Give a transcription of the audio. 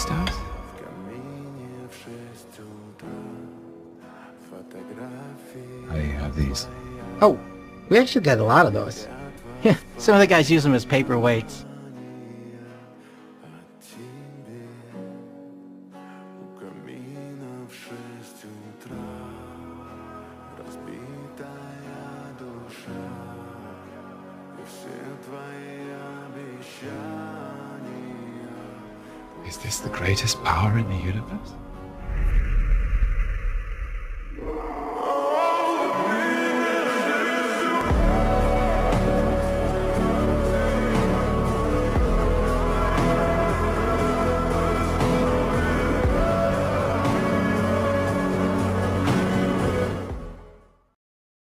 stars? I have these. Oh, we actually got a lot of those. Yeah, some of the guys use them as paperweights. Is this the greatest power in the universe?